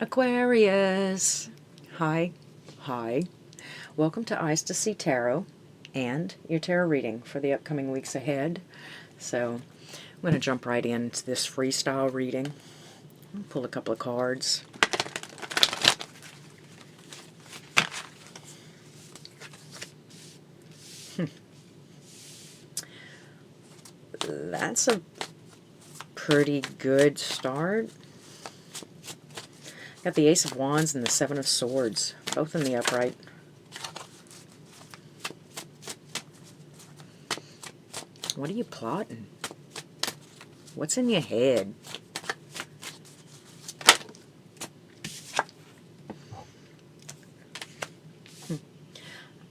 Aquarius. Hi. Hi. Welcome to Eyes to See Tarot and your tarot reading for the upcoming weeks ahead. So I'm going to jump right into this freestyle reading. Pull a couple of cards. That's a pretty good start. Got the Ace of Wands and the Seven of Swords, both in the upright. What are you plotting? What's in your head?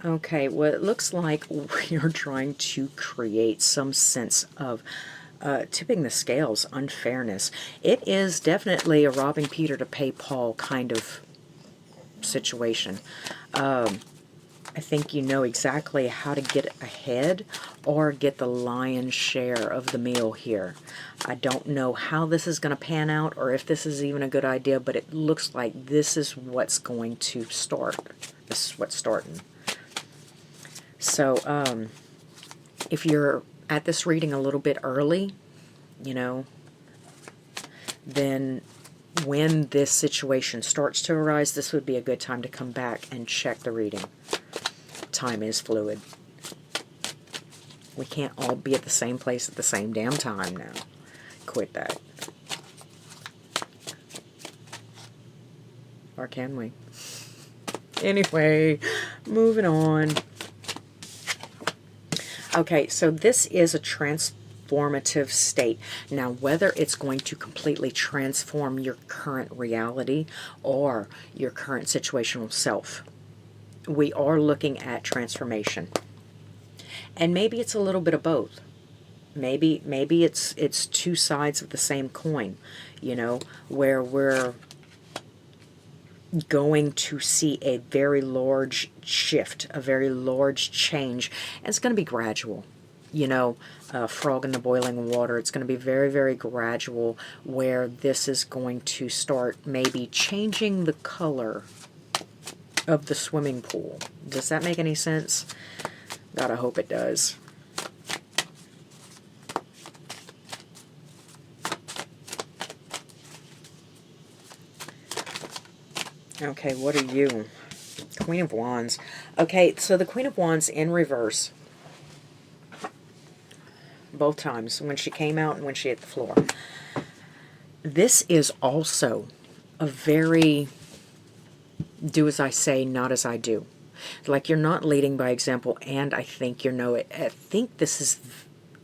Okay, well, it looks like we're trying to create some sense of tipping the scales, unfairness. It is definitely a robbing Peter to pay Paul kind of situation. I think you know exactly how to get ahead or get the lion's share of the meal here. I don't know how this is going to pan out or if this is even a good idea, but it looks like this is what's going to start. This is what's starting. So, if you're at this reading a little bit early, you know, then when this situation starts to arise, this would be a good time to come back and check the reading. Time is fluid. We can't all be at the same place at the same damn time now. Quit that. Or can we? Anyway, moving on. Okay, so this is a transformative state. Now, whether it's going to completely transform your current reality or your current situational self, we are looking at transformation. And maybe it's a little bit of both. Maybe it's two sides of the same coin, you know, where we're going to see a very large shift, a very large change, and it's going to be gradual. You know, frog in the boiling water, it's going to be very, very gradual, where this is going to start maybe changing the color of the swimming pool. Does that make any sense? God, I hope it does. Okay, what are you? Queen of Wands. Okay, so the Queen of Wands in reverse. Both times, when she came out and when she hit the floor. This is also a very do as I say, not as I do. Like, you're not leading by example, and I think you know it. I think this is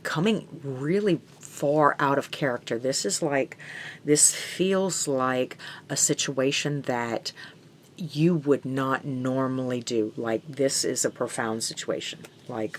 coming really far out of character. This feels like a situation that you would not normally do. Like, this is a profound situation. Like,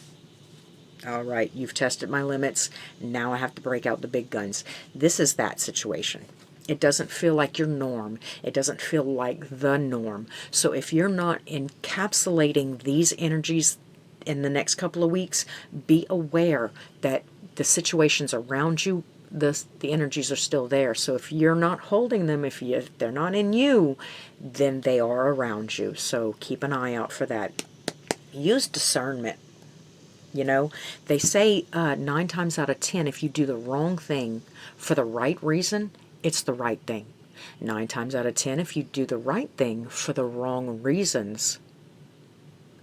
all right, you've tested my limits. Now I have to break out the big guns. This is that situation. It doesn't feel like your norm. It doesn't feel like the norm. So if you're not encapsulating these energies in the next couple of weeks, be aware that the situations around you, the energies are still there. So if you're not holding them, if they're not in you, then they are around you. So keep an eye out for that. Use discernment. You know, they say 9 times out of 10, if you do the wrong thing for the right reason, it's the right thing. 9 times out of 10, if you do the right thing for the wrong reasons,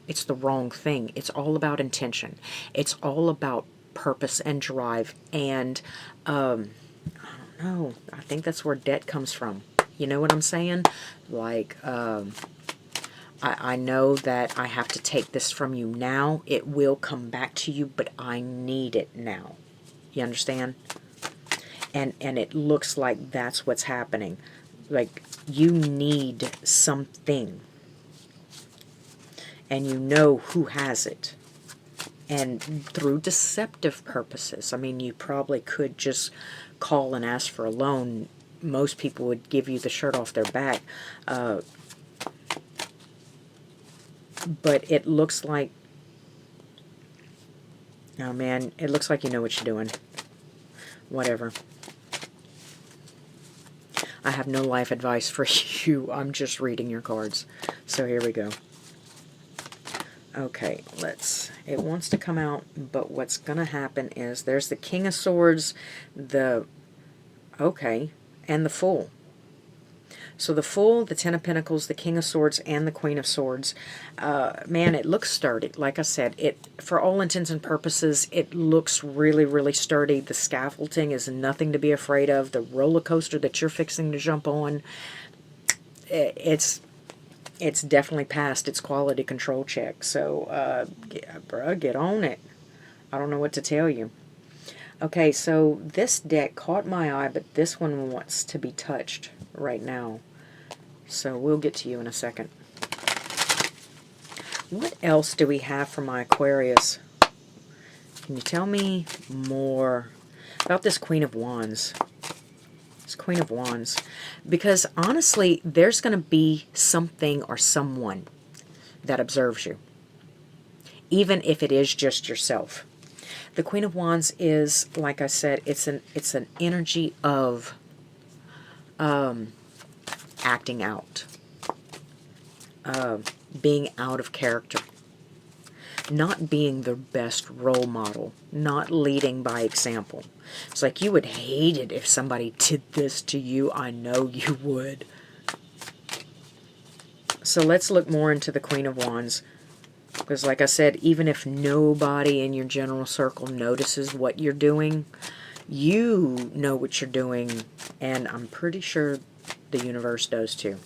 it's the wrong thing. It's all about intention. It's all about purpose and drive. And I don't know, I think that's where debt comes from. You know what I'm saying? Like, I know that I have to take this from you now. It will come back to you, but I need it now. You understand? And it looks like that's what's happening. Like, you need something. And you know who has it. And through deceptive purposes. I mean, you probably could just call and ask for a loan. Most people would give you the shirt off their back. But it looks like, oh man, it looks like you know what you're doing. Whatever. I have no life advice for you. I'm just reading your cards. So here we go. Okay, it wants to come out, but what's going to happen is there's the King of Swords, and the Fool. So the Fool, the Ten of Pentacles, the King of Swords, and the Queen of Swords. Man, it looks sturdy. Like I said, for all intents and purposes, it looks really, really sturdy. The scaffolding is nothing to be afraid of. The roller coaster that you're fixing to jump on, it's definitely passed its quality control check. So, bruh, get on it. I don't know what to tell you. Okay, so this deck caught my eye, but this one wants to be touched right now. So we'll get to you in a second. What else do we have for my Aquarius? Can you tell me more about this Queen of Wands? This Queen of Wands. Because honestly, there's going to be something or someone that observes you. Even if it is just yourself. The Queen of Wands is, like I said, it's an energy of acting out, being out of character, not being the best role model, not leading by example. It's like you would hate it if somebody did this to you. I know you would. So let's look more into the Queen of Wands. Because like I said, even if nobody in your general circle notices what you're doing, you know what you're doing, and I'm pretty sure the universe does too.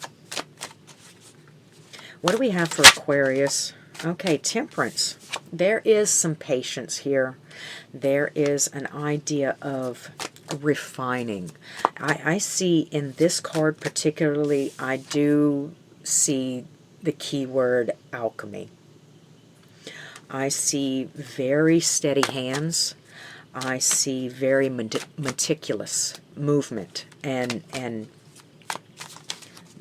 What do we have for Aquarius? Okay, Temperance. There is some patience here. There is an idea of refining. I see in this card particularly, I do see the keyword alchemy. I see very steady hands. I see very meticulous movement and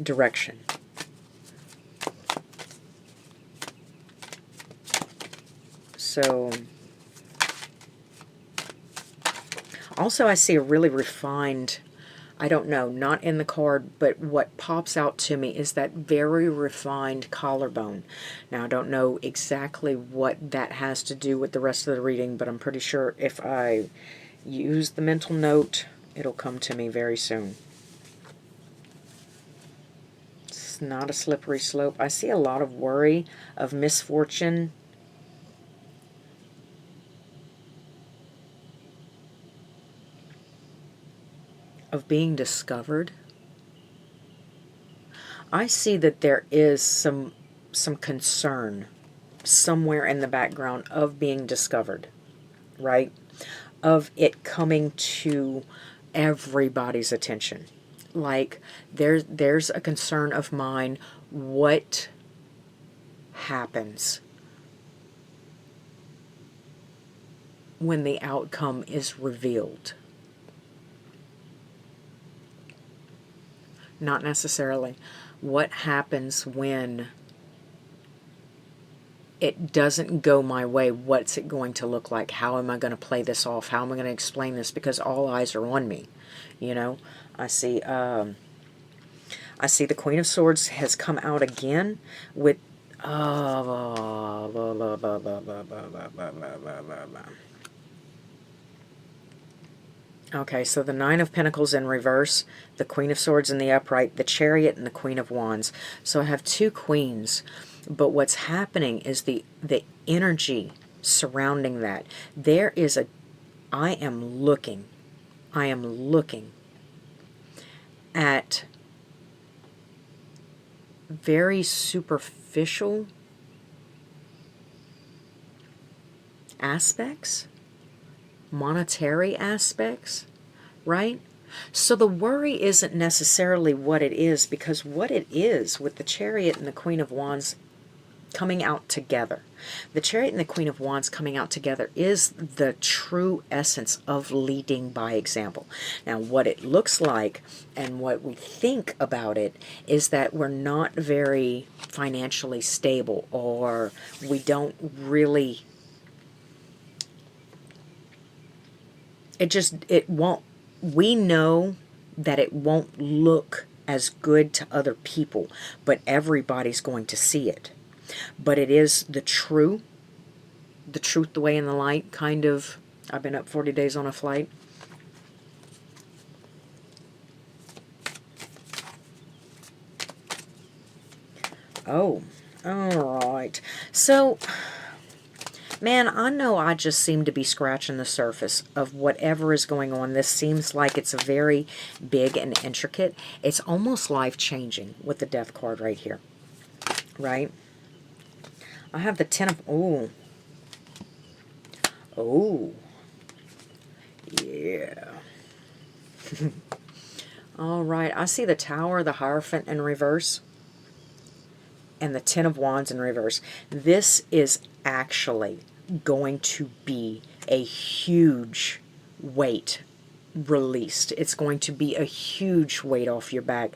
direction. So, also I see a really refined, I don't know, not in the card, but what pops out to me is that very refined collarbone. Now, I don't know exactly what that has to do with the rest of the reading, but I'm pretty sure if I use the mental note, it'll come to me very soon. It's not a slippery slope. I see a lot of worry, of misfortune. Of being discovered. I see that there is some concern somewhere in the background of being discovered, right? Of it coming to everybody's attention. Like there's a concern of mine, what happens when the outcome is revealed? Not necessarily. What happens when it doesn't go my way? What's it going to look like? How am I going to play this off? How am I going to explain this? Because all eyes are on me. You know, I see the Queen of Swords has come out again with okay, so the Nine of Pentacles in reverse, the Queen of Swords in the upright, the Chariot, and the Queen of Wands. So I have two queens, but what's happening is the energy surrounding that. There is I am looking at very superficial aspects, monetary aspects, right? So the worry isn't necessarily what it is, because what it is with the Chariot and the Queen of Wands coming out together, the Chariot and the Queen of Wands coming out together is the true essence of leading by example. Now, what it looks like and what we think about it is that we're not very financially stable, or we don't really, it won't, we know that it won't look as good to other people, but everybody's going to see it. But it is the truth, the way, and the light kind of. I've been up 40 days on a flight. Oh, all right. So, man, I know I just seem to be scratching the surface of whatever is going on. This seems like it's a very big and intricate. It's almost life-changing with the Death card right here, right? I have the Ten of... Oh. Oh. Yeah. All right. I see the Tower, the Hierophant in reverse, and the Ten of Wands in reverse. This is actually going to be a huge weight released. It's going to be a huge weight off your back.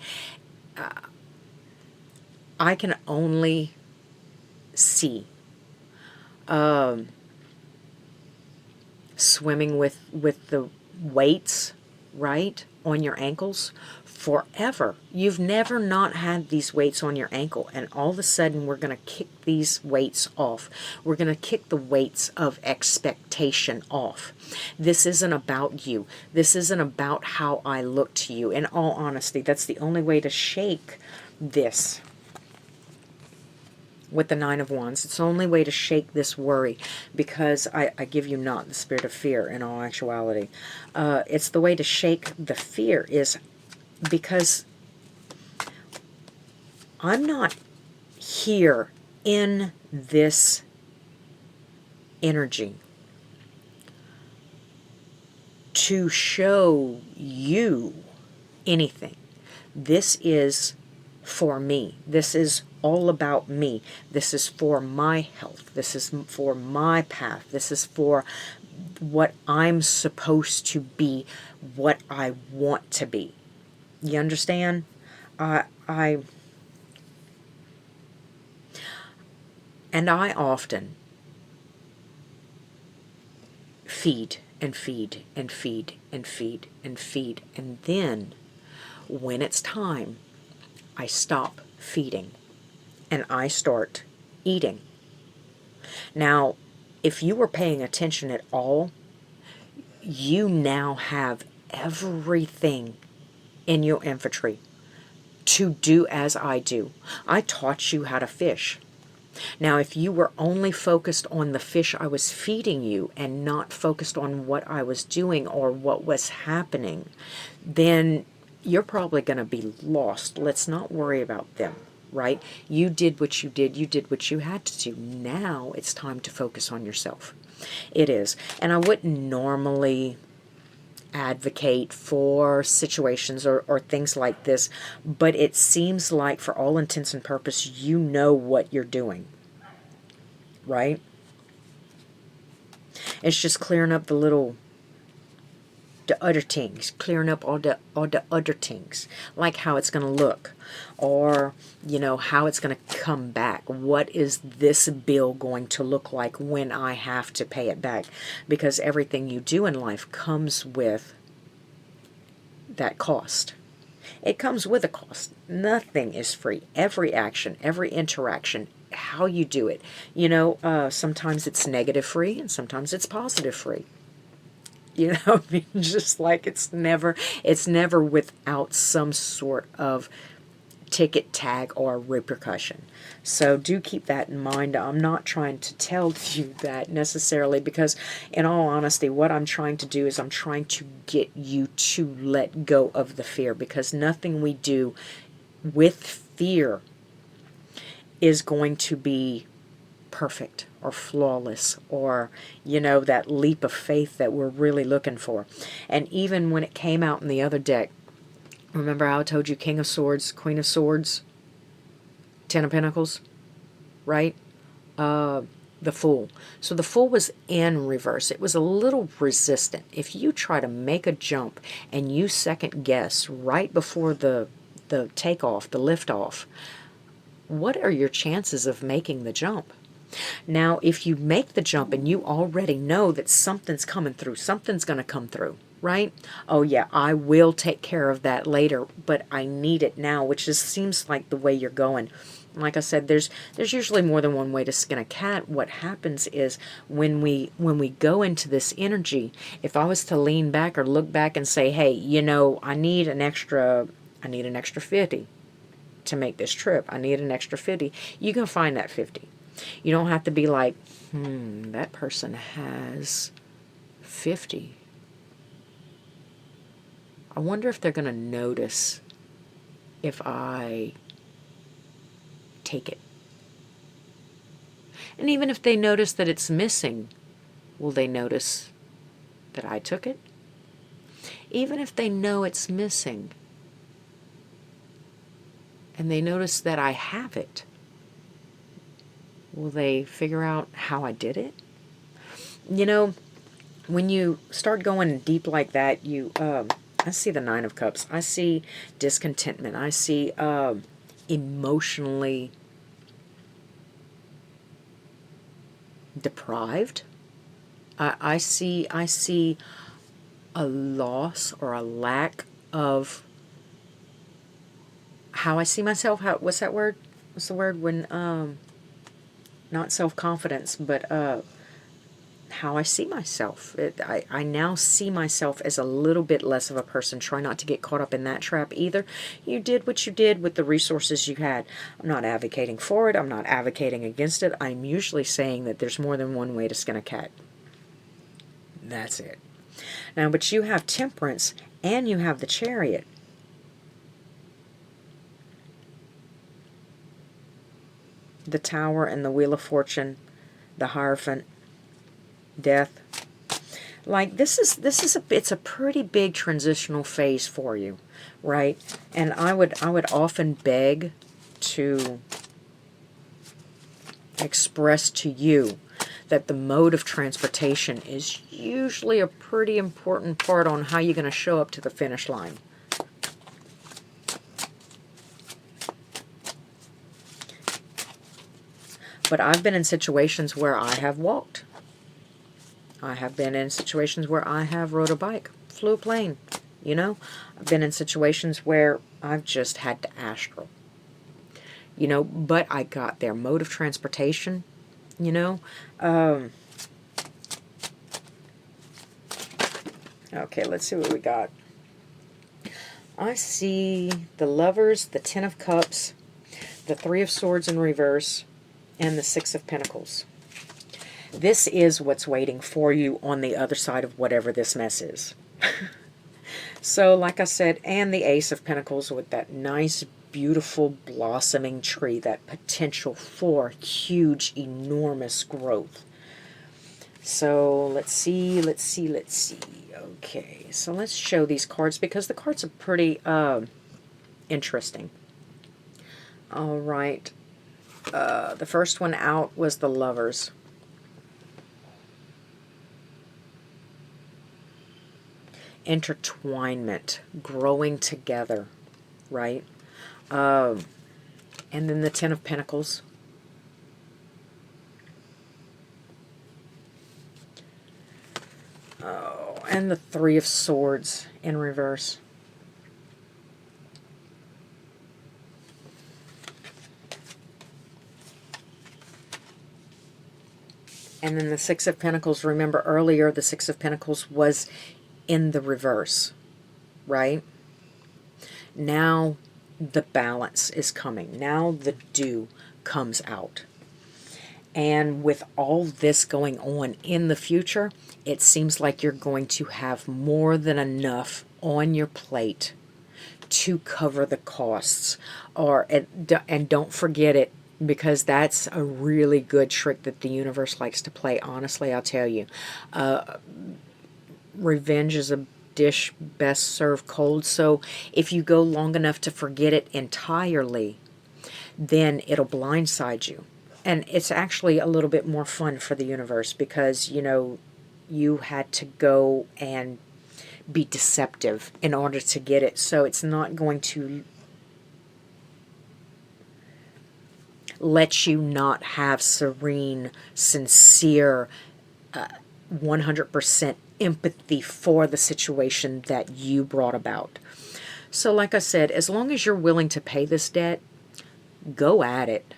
I can only see swimming with the weights, right, on your ankles forever. You've never not had these weights on your ankle, and all of a sudden we're going to kick these weights off. We're going to kick the weights of expectation off. This isn't about you. This isn't about how I look to you. In all honesty, that's the only way to shake this. With the Nine of Wands, it's the only way to shake this worry, because I give you not the spirit of fear in all actuality. It's the way to shake the fear is because I'm not here in this energy to show you anything. This is for me. This is all about me. This is for my health. This is for my path. This is for what I'm supposed to be, what I want to be. You understand? And I often feed and feed and feed and feed and feed, and then when it's time, I stop feeding and I start eating. Now, if you were paying attention at all, you now have everything in your infantry to do as I do. I taught you how to fish. Now, if you were only focused on the fish I was feeding you and not focused on what I was doing or what was happening, then you're probably going to be lost. Let's not worry about them, right? You did what you did. You did what you had to do. Now it's time to focus on yourself. It is. And I wouldn't normally advocate for situations or things like this, but it seems like for all intents and purposes, you know what you're doing, right? It's just clearing up the other things, clearing up all the other things, like how it's going to look, or how it's going to come back. What is this bill going to look like when I have to pay it back? Because everything you do in life comes with that cost. It comes with a cost. Nothing is free. Every action, every interaction, how you do it. Sometimes it's negative free and sometimes it's positive free. Just like it's never without some sort of ticket tag or repercussion. So do keep that in mind. I'm not trying to tell you that necessarily, because in all honesty, what I'm trying to do is I'm trying to get you to let go of the fear, because nothing we do with fear is going to be perfect or flawless, or that leap of faith that we're really looking for. And even when it came out in the other deck, remember how I told you King of Swords, Queen of Swords, Ten of Pentacles, right? The Fool. So the Fool was in reverse. It was a little resistant. If you try to make a jump and you second guess right before the takeoff, the liftoff, what are your chances of making the jump? Now, if you make the jump and you already know that something's coming through, something's going to come through, right? Oh yeah, I will take care of that later, but I need it now, which just seems like the way you're going. Like I said, there's usually more than one way to skin a cat. What happens is when we go into this energy, if I was to lean back or look back and say, hey, I need an extra 50 to make this trip. I need an extra 50. You can find that 50. You don't have to be like, that person has 50. I wonder if they're going to notice if I take it. And even if they notice that it's missing, will they notice that I took it? Even if they know it's missing and they notice that I have it, will they figure out how I did it? When you start going deep like that, I see the Nine of Cups. I see discontentment. I see emotionally deprived. I see a loss or a lack of how I see myself. What's that word? What's the word when not self-confidence, but how I see myself. I now see myself as a little bit less of a person. Try not to get caught up in that trap either. You did what you did with the resources you had. I'm not advocating for it. I'm not advocating against it. I'm usually saying that there's more than one way to skin a cat. That's it. Now, but you have Temperance and you have the Chariot. The Tower and the Wheel of Fortune, the Hierophant, Death. Like it's a pretty big transitional phase for you, right? And I would often beg to express to you that the mode of transportation is usually a pretty important part on how you're going to show up to the finish line. But I've been in situations where I have walked. I have been in situations where I have rode a bike, flew a plane, I've been in situations where I've just had to astral, but I got there. Mode of transportation, okay, let's see what we got. I see the Lovers, the Ten of Cups, the Three of Swords in reverse, and the Six of Pentacles. This is what's waiting for you on the other side of whatever this mess is. So, like I said, and the Ace of Pentacles with that nice, beautiful, blossoming tree, that potential for huge, enormous growth. So, let's see. Okay, so let's show these cards because the cards are pretty interesting. All right. The first one out was the Lovers. Intertwinement, growing together, right? And then the Ten of Pentacles. Oh, and the Three of Swords in reverse. And then the Six of Pentacles. Remember earlier, the Six of Pentacles was in the reverse, right? Now the balance is coming. Now the dew comes out. And with all this going on in the future, it seems like you're going to have more than enough on your plate to cover the costs. And don't forget it, because that's a really good trick that the universe likes to play. Honestly, I'll tell you. Revenge is a dish best served cold. So if you go long enough to forget it entirely, then it'll blindside you. And it's actually a little bit more fun for the universe because, you had to go and be deceptive in order to get it. So it's not going to let you not have serene, sincere, 100% empathy for the situation that you brought about. So like I said, as long as you're willing to pay this debt, go at it.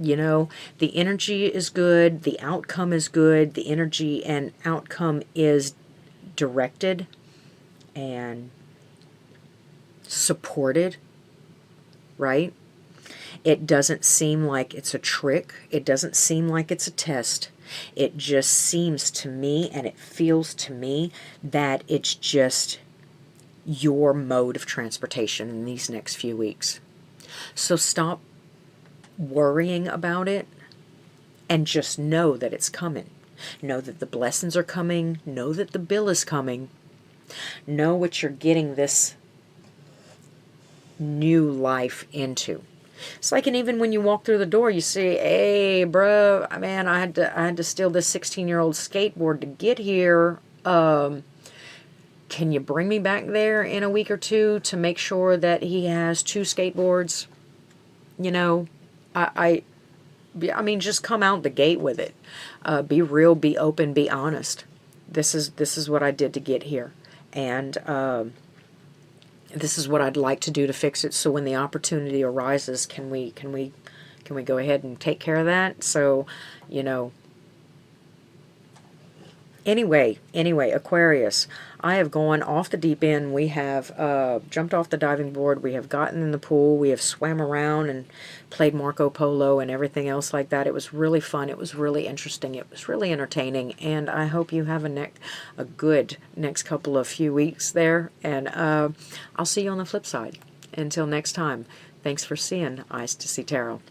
You know, the energy is good, the outcome is good, the energy and outcome is directed and supported, right? It doesn't seem like it's a trick. It doesn't seem like it's a test. It just seems to me, and it feels to me, that it's just your mode of transportation in these next few weeks. So stop worrying about it and just know that it's coming. Know that the blessings are coming. Know that the bill is coming. Know what you're getting this new life into. It's like, and even when you walk through the door, you see, hey, bro, man, I had to steal this 16-year-old skateboard to get here. Can you bring me back there in a week or two to make sure that he has 2 skateboards? You know, I mean, just come out the gate with it. Be real, be open, be honest. This is what I did to get here, and this is what I'd like to do to fix it. So when the opportunity arises, can we go ahead and take care of that? So, you know. Anyway, Aquarius, I have gone off the deep end. We have jumped off the diving board. We have gotten in the pool. We have swam around and played Marco Polo and everything else like that. It was really fun. It was really interesting. It was really entertaining. And I hope you have a good next couple of few weeks there. And I'll see you on the flip side. Until next time, thanks for seeing Eyes to See Tarot.